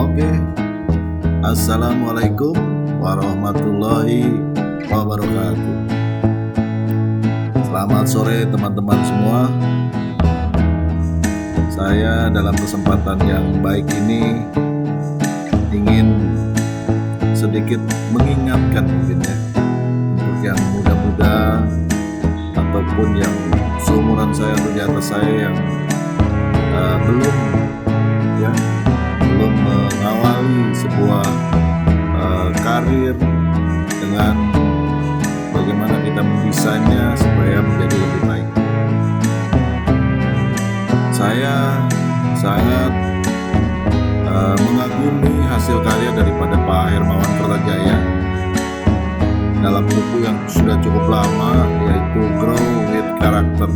Oke, Assalamualaikum warahmatullahi wabarakatuh. Selamat sore teman-teman semua. Saya dalam kesempatan yang baik ini ingin sedikit mengingatkan mungkin ya, untuk yang muda-muda ataupun yang seumuran saya atau di atas saya yang belum mengawali sebuah karir dengan bagaimana kita mendesainnya supaya menjadi lebih baik. Saya sangat mengagumi hasil karya daripada Pak Hermawan Kertajaya dalam buku yang sudah cukup lama, yaitu Grow with Character,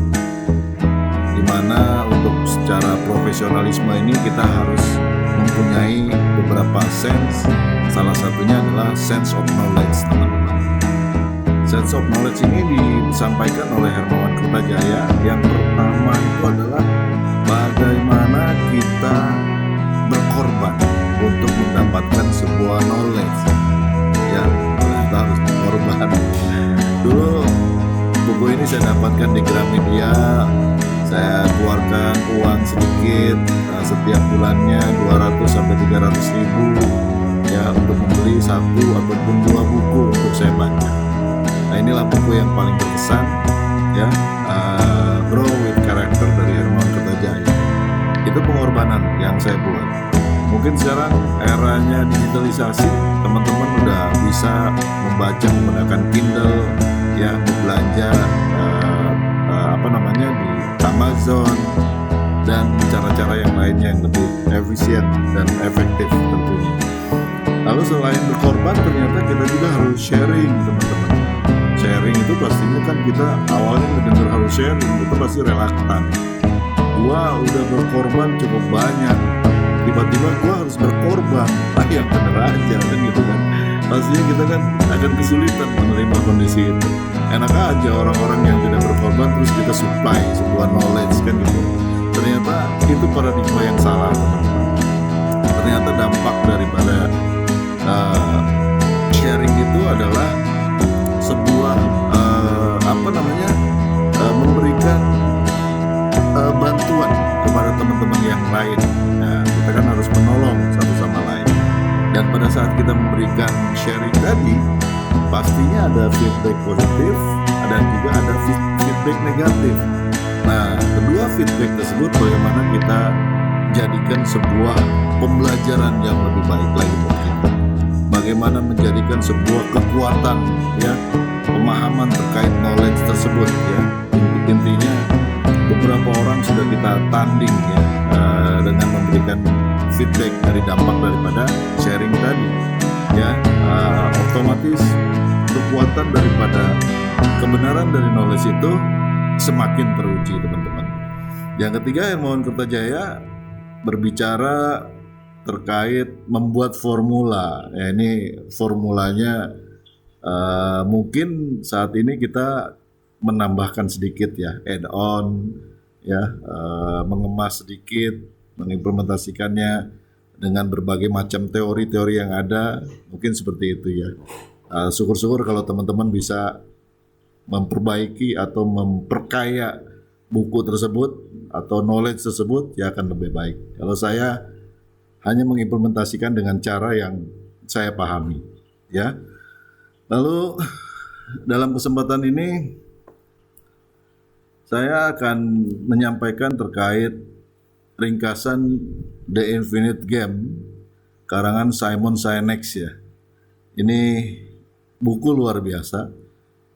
di mana untuk secara profesionalisme ini kita harus mempunyai beberapa sense. Salah satunya adalah sense of knowledge, teman-teman. Sense of knowledge ini disampaikan oleh Hermawan Kertajaya. Yang pertama itu adalah bagaimana kita berkorban untuk mendapatkan sebuah knowledge. Ya, kita harus berkorban. Dulu buku ini saya dapatkan di Gramedia. Saya keluarkan uang sedikit setiap bulannya 200 sampai 300 ribu ya untuk membeli satu ataupun dua buku untuk saya baca. Nah, inilah buku yang paling berkesan ya, Grow with Character dari Hermawan Kertajaya. Itu pengorbanan yang saya buat. Mungkin sekarang eranya digitalisasi, teman-teman udah bisa membaca menggunakan Kindle ya, belanja di Amazon dan cara-cara yang lainnya yang lebih efisien dan efektif tentunya. Lalu selain berkorban, ternyata kita juga harus sharing, teman-teman. Sharing itu pastinya kan kita awalnya mendengar harus sharing, itu pasti relaktan. Gua udah berkorban cukup banyak, tiba-tiba gua harus berkorban, yang bener aja kan gitu kan. Pastinya kita kan akan kesulitan menerima kondisi itu. Enak aja orang-orang yang tidak berkorban terus kita supply sebuah knowledge kan gitu. Ternyata itu paradigma yang salah, teman-teman. Ternyata dampak daripada sharing itu adalah sebuah memberikan bantuan kepada teman-teman yang lain. Nah, kita kan harus menolong satu sama lain. Dan pada saat kita memberikan sharing tadi, pastinya ada feedback positif, dan juga ada feedback negatif. Nah, kedua feedback tersebut bagaimana kita jadikan sebuah pembelajaran yang lebih baik lagi buat kita. Bagaimana menjadikan sebuah kekuatan ya, pemahaman terkait knowledge tersebut ya. Intinya beberapa orang sudah kita tanding ya dengan memberikan feedback dari dampak daripada sharing tadi ya, otomatis kekuatan daripada kebenaran dari knowledge itu semakin teruji, teman-teman. Yang ketiga, Hermawan Kertajaya berbicara terkait membuat formula. Ya, ini formulanya mungkin saat ini kita menambahkan sedikit ya, add on ya, mengemas sedikit, mengimplementasikannya dengan berbagai macam teori-teori yang ada, mungkin seperti itu ya. Syukur-syukur kalau teman-teman bisa memperbaiki atau memperkaya buku tersebut atau knowledge tersebut, ya akan lebih baik. Kalau saya hanya mengimplementasikan dengan cara yang saya pahami ya. Lalu dalam kesempatan ini saya akan menyampaikan terkait ringkasan The Infinite Game karangan Simon Sinek ya. Ini buku luar biasa.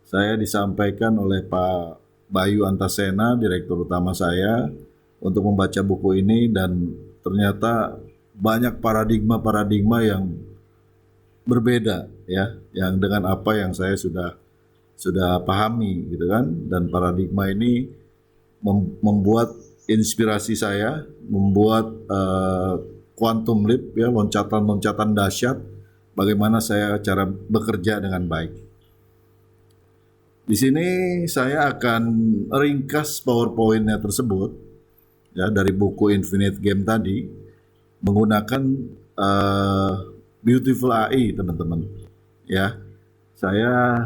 Saya disampaikan oleh Pak Bayu Antasena, direktur utama saya, untuk membaca buku ini, dan ternyata banyak paradigma-paradigma yang berbeda ya, yang dengan apa yang saya sudah pahami gitu kan. Dan paradigma ini membuat inspirasi saya, membuat quantum leap ya, loncatan-loncatan dahsyat bagaimana saya cara bekerja dengan baik. Di sini saya akan ringkas PowerPoint-nya tersebut ya, dari buku Infinite Game tadi, menggunakan beautiful AI teman-teman. Ya, saya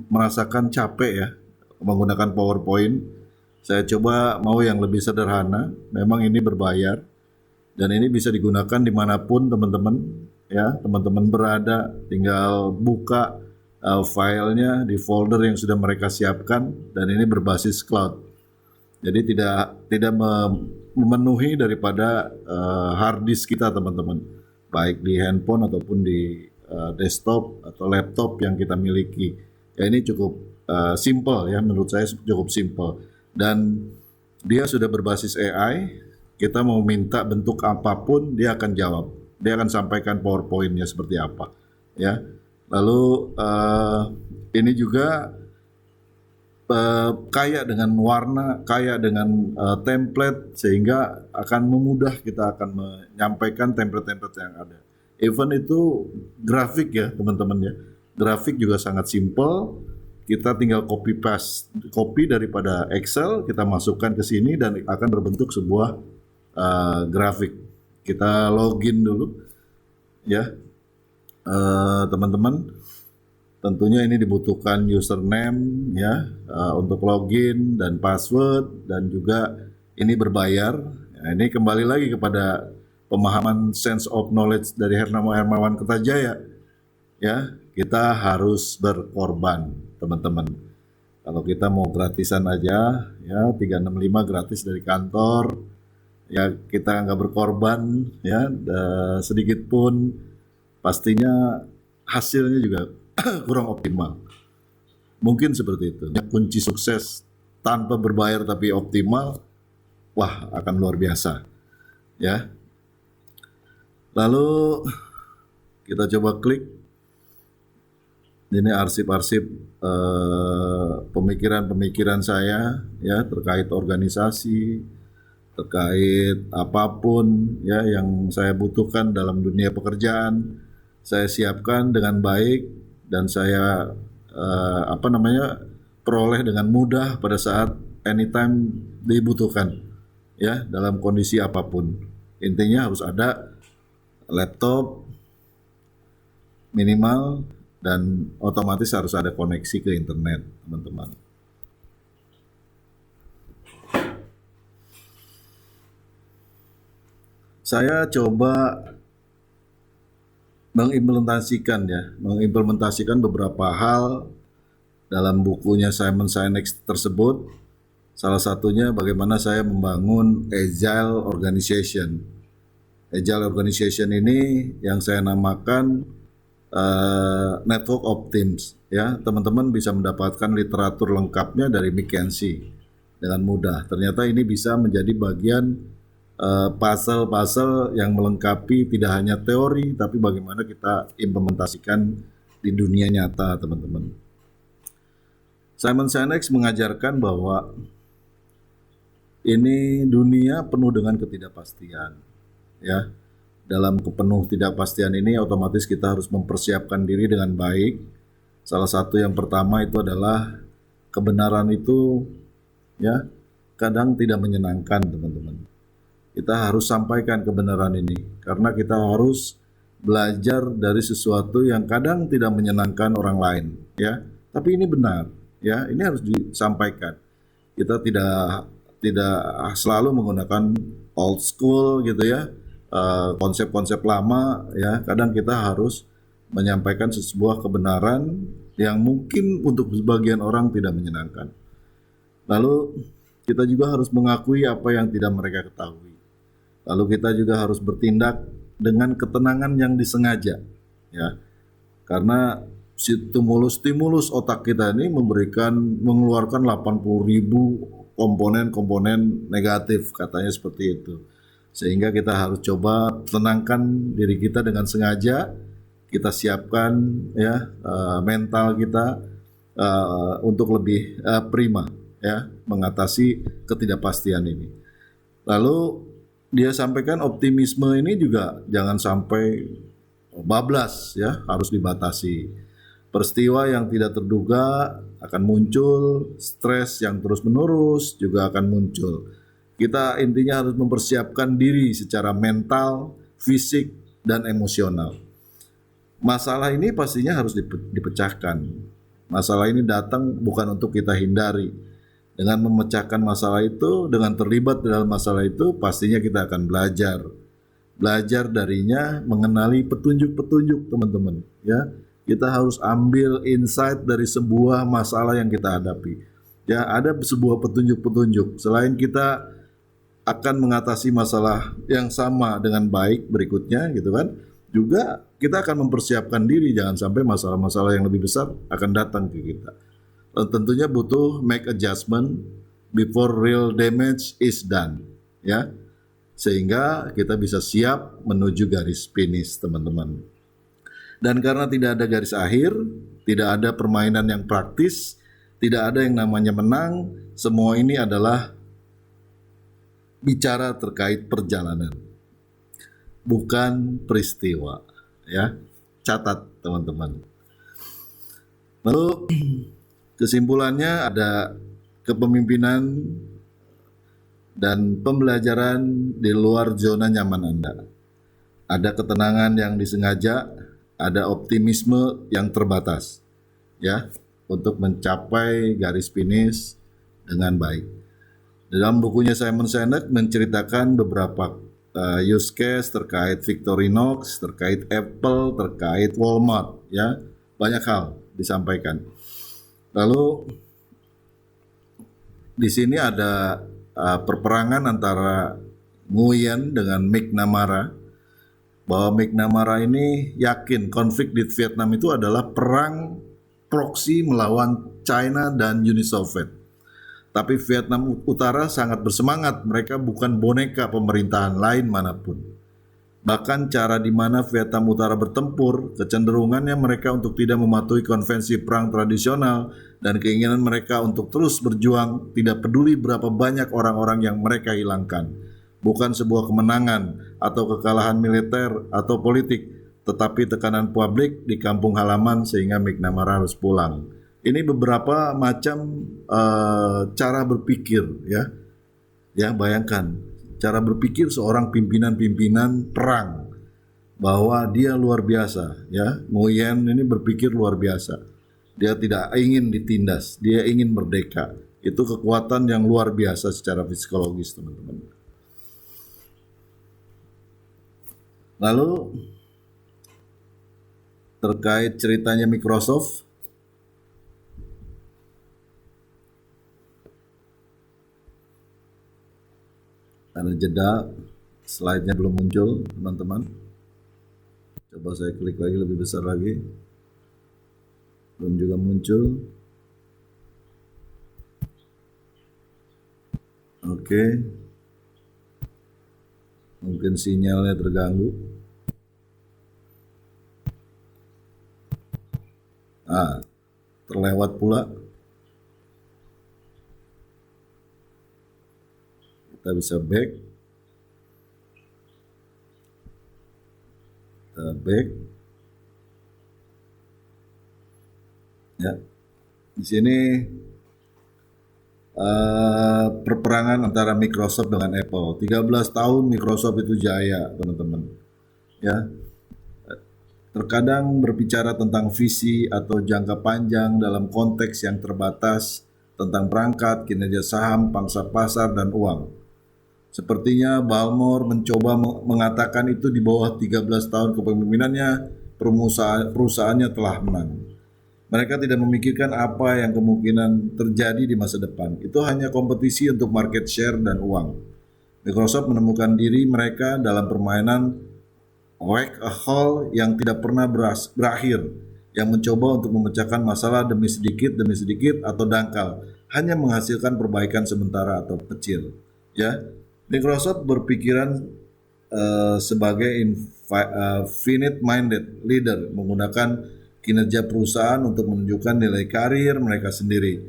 merasakan capek ya menggunakan PowerPoint. Saya coba mau yang lebih sederhana. Memang ini berbayar dan ini bisa digunakan dimanapun teman-teman. Ya, teman-teman berada, tinggal buka filenya di folder yang sudah mereka siapkan dan ini berbasis cloud. Jadi tidak memenuhi daripada hard disk kita teman-teman, baik di handphone ataupun di desktop atau laptop yang kita miliki. Ya ini cukup simple ya, menurut saya cukup simple dan dia sudah berbasis AI. Kita mau minta bentuk apapun dia akan jawab, dia akan sampaikan PowerPoint-nya seperti apa ya. Lalu ini juga kaya dengan warna, kaya dengan template sehingga akan memudah kita akan menyampaikan template-template yang ada. Even itu grafik ya teman-teman ya, grafik juga sangat simple. Kita tinggal copy daripada Excel, kita masukkan ke sini dan akan berbentuk sebuah grafik. Kita login dulu ya teman-teman. Tentunya ini dibutuhkan username ya untuk login dan password dan juga ini berbayar. Nah, ini kembali lagi kepada pemahaman sense of knowledge dari Hermawan Kertajaya. Ya, kita harus berkorban, teman-teman. Kalau kita mau gratisan aja ya 365 gratis dari kantor. Ya, kita nggak berkorban ya sedikit pun pastinya hasilnya juga kurang optimal. Mungkin seperti itu. Kunci sukses tanpa berbayar tapi optimal, wah akan luar biasa. Ya. Lalu kita coba klik. Ini arsip-arsip pemikiran-pemikiran saya ya terkait organisasi, terkait apapun ya yang saya butuhkan dalam dunia pekerjaan. Saya siapkan dengan baik dan saya peroleh dengan mudah pada saat anytime dibutuhkan ya dalam kondisi apapun. Intinya harus ada laptop minimal dan otomatis harus ada koneksi ke internet, teman-teman. Saya coba mengimplementasikan beberapa hal dalam bukunya Simon Sinek tersebut. Salah satunya bagaimana saya membangun agile organization. Agile organization ini yang saya namakan network of teams. Ya, teman-teman bisa mendapatkan literatur lengkapnya dari McKinsey dengan mudah. Ternyata ini bisa menjadi bagian puzzle yang melengkapi tidak hanya teori tapi bagaimana kita implementasikan di dunia nyata, teman-teman. Simon Sinek mengajarkan bahwa ini dunia penuh dengan ketidakpastian ya. Dalam penuh ketidakpastian ini otomatis kita harus mempersiapkan diri dengan baik. Salah satu yang pertama itu adalah kebenaran itu ya kadang tidak menyenangkan, teman-teman. Kita harus sampaikan kebenaran ini karena kita harus belajar dari sesuatu yang kadang tidak menyenangkan orang lain ya. Tapi ini benar ya, ini harus disampaikan. Kita tidak selalu menggunakan old school gitu ya. Konsep-konsep lama ya, kadang kita harus menyampaikan sebuah kebenaran yang mungkin untuk sebagian orang tidak menyenangkan. Lalu kita juga harus mengakui apa yang tidak mereka ketahui. Lalu kita juga harus bertindak dengan ketenangan yang disengaja ya. Karena stimulus otak kita ini mengeluarkan 80.000 komponen negatif, katanya seperti itu. Sehingga kita harus coba tenangkan diri kita dengan sengaja, kita siapkan ya mental kita untuk lebih prima ya mengatasi ketidakpastian ini. Lalu dia sampaikan optimisme ini juga jangan sampai bablas ya, harus dibatasi. Peristiwa yang tidak terduga akan muncul, stres yang terus-menerus juga akan muncul. Kita intinya harus mempersiapkan diri secara mental, fisik, dan emosional. Masalah ini pastinya harus dipecahkan. Masalah ini datang bukan untuk kita hindari. Dengan memecahkan masalah itu, dengan terlibat dalam masalah itu, pastinya kita akan belajar. Belajar darinya, mengenali petunjuk-petunjuk, teman-teman. Ya, kita harus ambil insight dari sebuah masalah yang kita hadapi. Ya, ada sebuah petunjuk-petunjuk. Selain kita akan mengatasi masalah yang sama dengan baik berikutnya, gitu kan? Juga kita akan mempersiapkan diri jangan sampai masalah-masalah yang lebih besar akan datang ke kita. Tentunya butuh make adjustment before real damage is done, ya. Sehingga kita bisa siap menuju garis finish, teman-teman. Dan karena tidak ada garis akhir, tidak ada permainan yang praktis, tidak ada yang namanya menang, semua ini adalah bicara terkait perjalanan, bukan peristiwa, ya. Catat, teman-teman. Lalu kesimpulannya ada kepemimpinan dan pembelajaran di luar zona nyaman Anda. Ada ketenangan yang disengaja, ada optimisme yang terbatas, ya, untuk mencapai garis finish dengan baik. Dalam bukunya Simon Sinek menceritakan beberapa use case terkait Victorinox, terkait Apple, terkait Walmart, ya, banyak hal disampaikan. Lalu di sini ada perperangan antara Nguyen dengan McNamara, bahwa McNamara ini yakin konflik di Vietnam itu adalah perang proksi melawan China dan Uni Soviet. Tapi Vietnam Utara sangat bersemangat, mereka bukan boneka pemerintahan lain manapun. Bahkan cara di mana Vietnam Utara bertempur, kecenderungannya mereka untuk tidak mematuhi konvensi perang tradisional dan keinginan mereka untuk terus berjuang, tidak peduli berapa banyak orang-orang yang mereka hilangkan. Bukan sebuah kemenangan atau kekalahan militer atau politik, tetapi tekanan publik di kampung halaman sehingga McNamara harus pulang. Ini beberapa macam cara berpikir, ya. Ya, bayangkan cara berpikir seorang pimpinan-pimpinan perang bahwa dia luar biasa, ya. Nguyen ini berpikir luar biasa. Dia tidak ingin ditindas, dia ingin merdeka. Itu kekuatan yang luar biasa secara psikologis, teman-teman. Lalu terkait ceritanya Microsoft, ada jeda, slide-nya belum muncul, teman-teman. Coba saya klik lagi lebih besar lagi. Belum juga muncul. Oke. Mungkin sinyalnya terganggu. Terlewat pula. Kita bisa back. Kita back. Ya. Di sini perperangan antara Microsoft dengan Apple. 13 tahun Microsoft itu jaya, teman-teman. Ya. Terkadang berbicara tentang visi atau jangka panjang dalam konteks yang terbatas tentang perangkat, kinerja saham, pangsa pasar, dan uang. Sepertinya Balmore mencoba mengatakan itu di bawah 13 tahun kepemimpinannya, perusahaannya telah menang. Mereka tidak memikirkan apa yang kemungkinan terjadi di masa depan. Itu hanya kompetisi untuk market share dan uang. Microsoft menemukan diri mereka dalam permainan whack a hole yang tidak pernah berakhir, yang mencoba untuk memecahkan masalah demi sedikit atau dangkal, hanya menghasilkan perbaikan sementara atau kecil. Ya, Microsoft berpikiran sebagai infinite minded leader, menggunakan kinerja perusahaan untuk menunjukkan nilai karir mereka sendiri.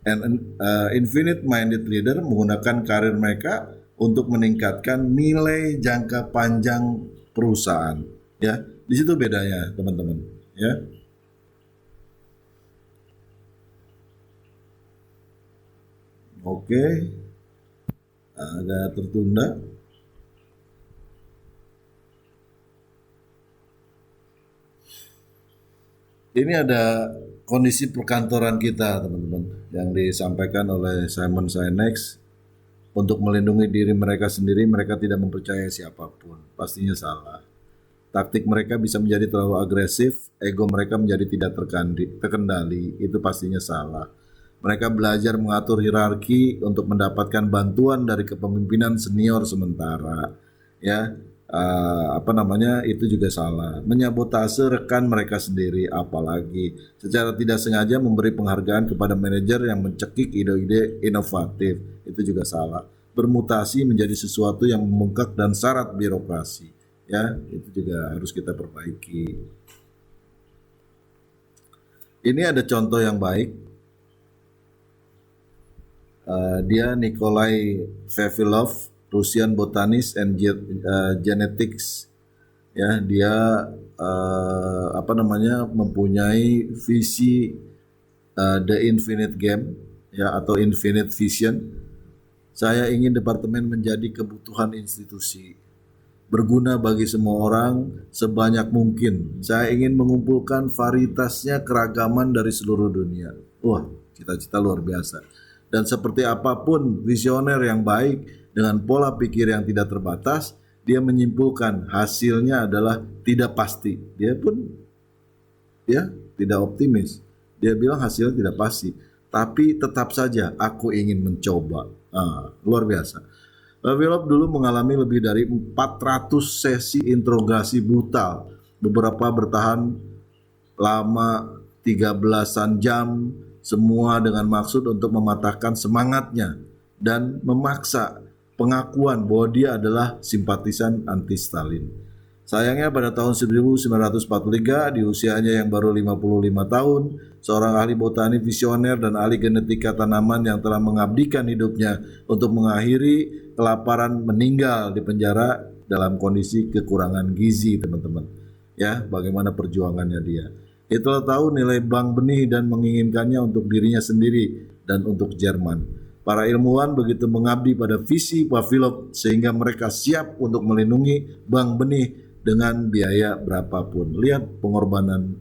And infinite minded leader menggunakan karir mereka untuk meningkatkan nilai jangka panjang perusahaan. Ya, di situ bedanya, teman-teman. Ya. Oke. Agak tertunda. Ini ada kondisi perkantoran kita, teman-teman, yang disampaikan oleh Simon Sinek. Untuk melindungi diri mereka sendiri, mereka tidak mempercayai siapapun. Pastinya salah. Taktik mereka bisa menjadi terlalu agresif, ego mereka menjadi tidak terkendali. Itu pastinya salah. Mereka belajar mengatur hierarki untuk mendapatkan bantuan dari kepemimpinan senior sementara. Ya, itu juga salah. Menyabotase rekan mereka sendiri, apalagi secara tidak sengaja memberi penghargaan kepada manajer yang mencekik ide-ide inovatif, itu juga salah. Bermutasi menjadi sesuatu yang membengkak dan syarat birokrasi, ya, itu juga harus kita perbaiki. Ini ada contoh yang baik. Dia Nikolai Vavilov, Russian botanist and genetics. Ya, dia mempunyai visi the infinite game, ya, atau infinite vision. Saya ingin departemen menjadi kebutuhan institusi, berguna bagi semua orang sebanyak mungkin. Saya ingin mengumpulkan varietasnya keragaman dari seluruh dunia. Wah, cita-cita luar biasa. Dan seperti apapun visioner yang baik dengan pola pikir yang tidak terbatas, dia menyimpulkan hasilnya adalah tidak pasti. Dia pun tidak optimis. Dia bilang hasilnya tidak pasti, tapi tetap saja aku ingin mencoba. Luar biasa. Vavilov dulu mengalami lebih dari 400 sesi interogasi brutal. Beberapa bertahan lama 13-an jam, semua dengan maksud untuk mematahkan semangatnya dan memaksa pengakuan bahwa dia adalah simpatisan anti-Stalin. Sayangnya pada tahun 1943, di usianya yang baru 55 tahun, seorang ahli botani visioner dan ahli genetika tanaman yang telah mengabdikan hidupnya untuk mengakhiri kelaparan meninggal di penjara dalam kondisi kekurangan gizi, teman-teman. Ya, bagaimana perjuangannya dia. Hitler tahu nilai bank benih dan menginginkannya untuk dirinya sendiri dan untuk Jerman. Para ilmuwan begitu mengabdi pada visi Vavilov sehingga mereka siap untuk melindungi bank benih dengan biaya berapapun. Lihat pengorbanan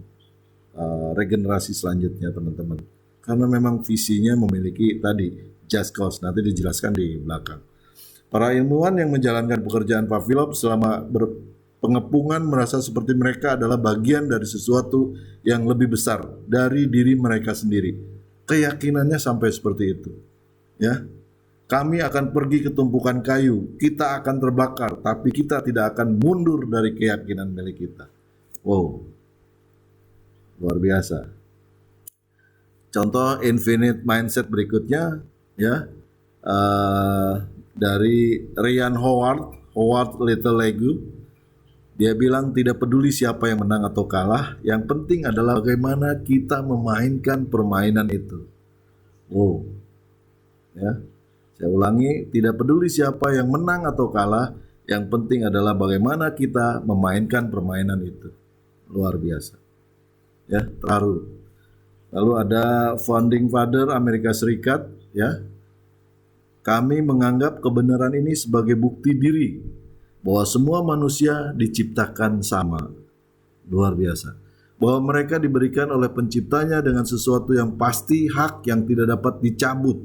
regenerasi selanjutnya, teman-teman. Karena memang visinya memiliki tadi just cause, nanti dijelaskan di belakang. Para ilmuwan yang menjalankan pekerjaan Vavilov selama pengepungan merasa seperti mereka adalah bagian dari sesuatu yang lebih besar dari diri mereka sendiri. Keyakinannya sampai seperti itu. Ya, kami akan pergi ke tumpukan kayu, kita akan terbakar, tapi kita tidak akan mundur dari keyakinan milik kita. Wow, luar biasa. Contoh infinite mindset berikutnya, ya, dari Ryan Howard Littlejohn. Dia bilang tidak peduli siapa yang menang atau kalah, yang penting adalah bagaimana kita memainkan permainan itu. Wow, ya, saya ulangi, tidak peduli siapa yang menang atau kalah, yang penting adalah bagaimana kita memainkan permainan itu. Luar biasa, ya, terharu. Lalu ada founding father Amerika Serikat, ya, kami menganggap kebenaran ini sebagai bukti diri bahwa semua manusia diciptakan sama. Luar biasa. Bahwa mereka diberikan oleh penciptanya dengan sesuatu yang pasti, hak yang tidak dapat dicabut.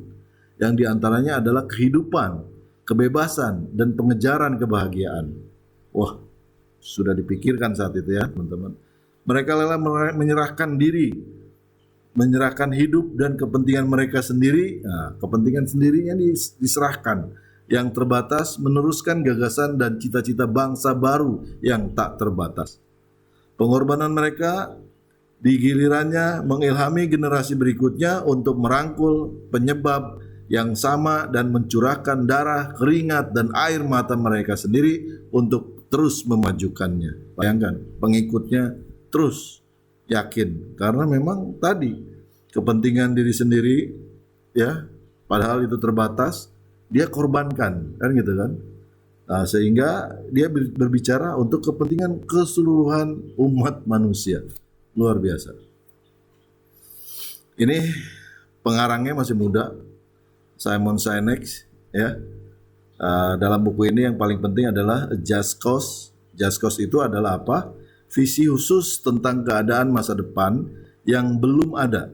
Yang diantaranya adalah kehidupan, kebebasan, dan pengejaran kebahagiaan. Wah, sudah dipikirkan saat itu ya, teman-teman. Mereka rela menyerahkan diri, menyerahkan hidup dan kepentingan mereka sendiri. Nah, kepentingan sendirinya diserahkan. Yang terbatas meneruskan gagasan dan cita-cita bangsa baru yang tak terbatas. Pengorbanan mereka di gilirannya mengilhami generasi berikutnya untuk merangkul penyebab yang sama dan mencurahkan darah, keringat, dan air mata mereka sendiri untuk terus memajukannya. Bayangkan, pengikutnya terus yakin karena memang tadi kepentingan diri sendiri, ya, padahal itu terbatas, dia korbankan, kan gitu kan. Nah, sehingga dia berbicara untuk kepentingan keseluruhan umat manusia. Luar biasa. Ini pengarangnya masih muda, Simon Sinek, ya. Dalam buku ini yang paling penting adalah Just Cause. Just Cause itu adalah apa? visi khusus tentang keadaan masa depan yang belum ada.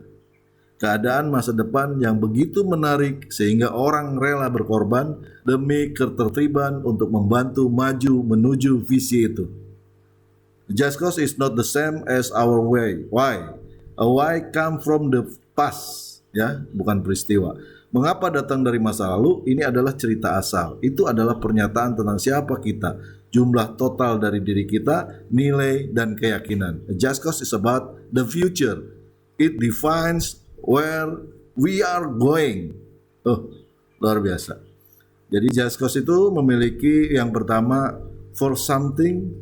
Keadaan masa depan yang begitu menarik sehingga orang rela berkorban demi ketertiban untuk membantu maju menuju visi itu. Just cause is not the same as our way. Why? A why come from the past, ya, bukan peristiwa. Mengapa datang dari masa lalu? Ini adalah cerita asal. Itu adalah pernyataan tentang siapa kita, jumlah total dari diri kita, nilai dan keyakinan. A just cause is about the future. It defines where we are going. Luar biasa. Jadi just cause itu memiliki yang pertama for something,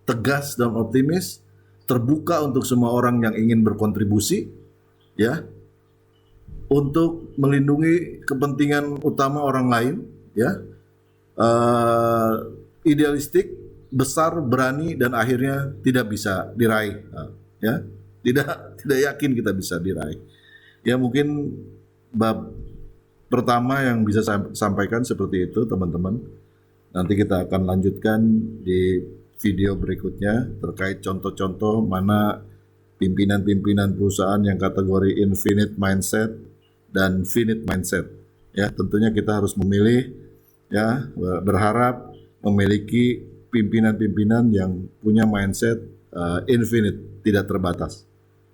tegas dan optimis, terbuka untuk semua orang yang ingin berkontribusi, ya, untuk melindungi kepentingan utama orang lain, ya, idealistik, besar, berani, dan akhirnya tidak bisa diraih, ya, tidak yakin kita bisa diraih. Ya mungkin bab pertama yang bisa saya sampaikan seperti itu teman-teman. Nanti kita akan lanjutkan di video berikutnya terkait contoh-contoh mana pimpinan-pimpinan perusahaan yang kategori infinite mindset dan finite mindset. Ya, tentunya kita harus memilih, ya, berharap memiliki pimpinan-pimpinan yang punya mindset infinite, tidak terbatas.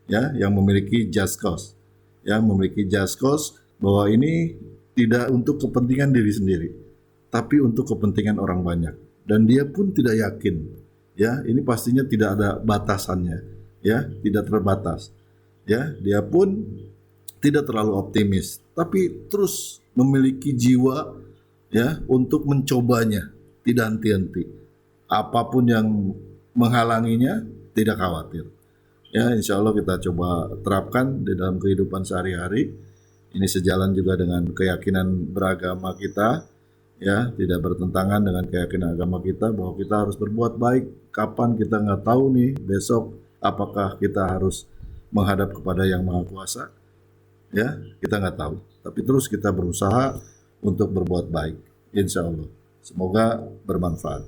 Ya, yang memiliki just cause. Ya, memiliki just cause bahwa ini tidak untuk kepentingan diri sendiri, tapi untuk kepentingan orang banyak. Dan dia pun tidak yakin, ya, ini pastinya tidak ada batasannya, ya, tidak terbatas, ya, dia pun tidak terlalu optimis, tapi terus memiliki jiwa, ya, untuk mencobanya, tidak henti-henti. Apapun yang menghalanginya, tidak khawatir. Ya, insya Allah kita coba terapkan di dalam kehidupan sehari-hari. Ini sejalan juga dengan keyakinan beragama kita. Ya, tidak bertentangan dengan keyakinan agama kita bahwa kita harus berbuat baik. Kapan kita nggak tahu nih besok apakah kita harus menghadap kepada Yang Maha Kuasa. Ya, kita nggak tahu. Tapi terus kita berusaha untuk berbuat baik. Insya Allah. Semoga bermanfaat.